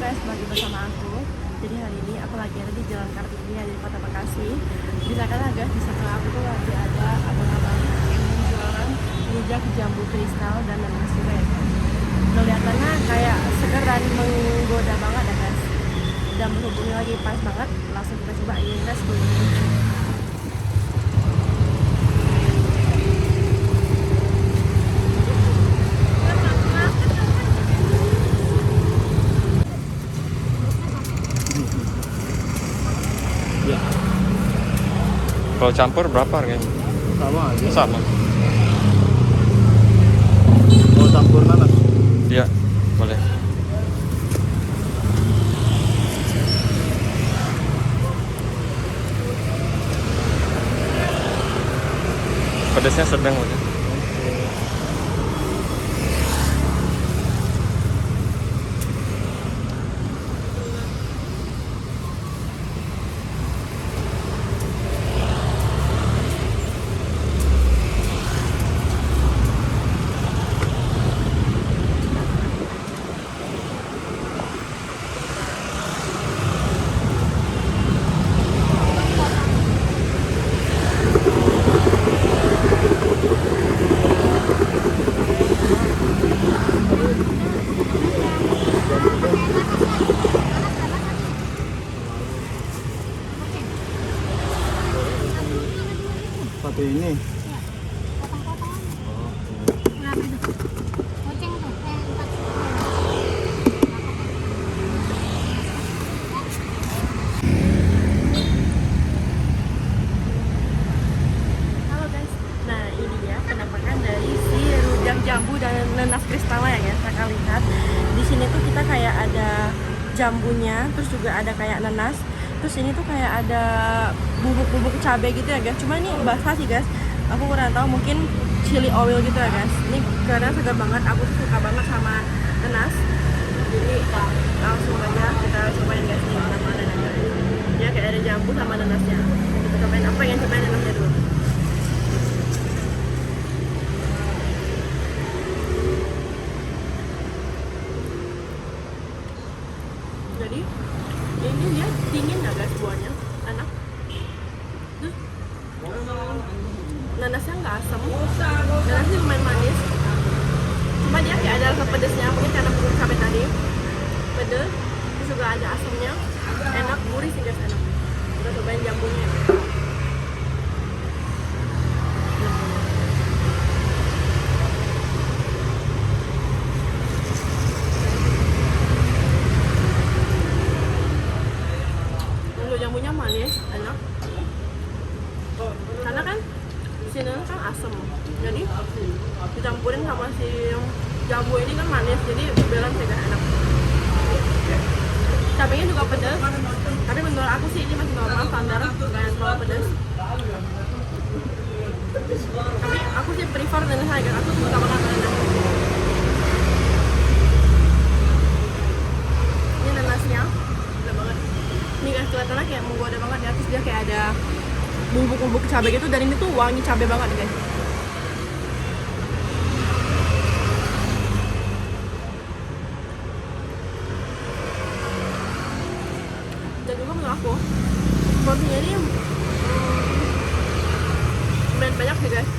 guys, lagi bersama aku. Jadi hari ini aku lagi ada di Jalan Kartini di Kota Bekasi. Bisa kan guys, di sebelah aku tuh lagi ada abang-abang yang jualan rujak jambu kristal dan nanas juga ya guys. Kelihatannya kayak segar dan menggoda banget ya guys. Dan berhubungnya lagi pas banget, langsung kita coba ini guys. Ya, Kalau campur berapa harganya? sama aja. Sama. Mau campur nanas? Iya, boleh. Pedasnya sedang udah. Satu ini. Halo guys, nah ini ya penampakan dari si rujak jambu dan nanas kristal ya guys. Kakak lihat di sini tuh kita kayak ada jambunya, terus juga ada kayak nanas, terus ini tuh kayak ada bubuk-bubuk cabai gitu ya guys. Cuma ini basah sih guys, aku kurang tahu, mungkin chili oil gitu ya guys. Ini karena segar banget, aku tuh suka banget sama nanas. Jadi langsung aja kita cobain guys nih sama nanasnya. Ya kayak ada jambu sama nanasnya. Kita cobain, apa yang cobain nanasnya dulu. Jadi ini dia dingin ya guys, buahnya enak. Terus nanasnya nggak asam, nanasnya lumayan manis. Cuma dia kayak ada rasa pedesnya, mungkin karena bubuk cabai tadi pedes. Terus juga ada asamnya, enak, gurih sih guys, enak. Kita cobain jambunya. Untuk jambunya manis, enak. Karena kan sini kan asam, jadi dicampurin sama si jambu ini kan manis, jadi balance juga enak. Cabainya juga pedas, tapi menurut aku sih ini masih normal, standar, nggak yang terlalu pedas. Tapi aku sih prefer nanas aja, aku suka banget nanas. Ini nanasnya, enak banget. Ini guys, kelihatannya kayak menggoda banget ya, terus dia kayak ada bubuk-bubuk cabai gitu, dan ini tuh wangi cabai banget guys. Dan juga menurut aku porsinya ini lumayan banyak sih guys.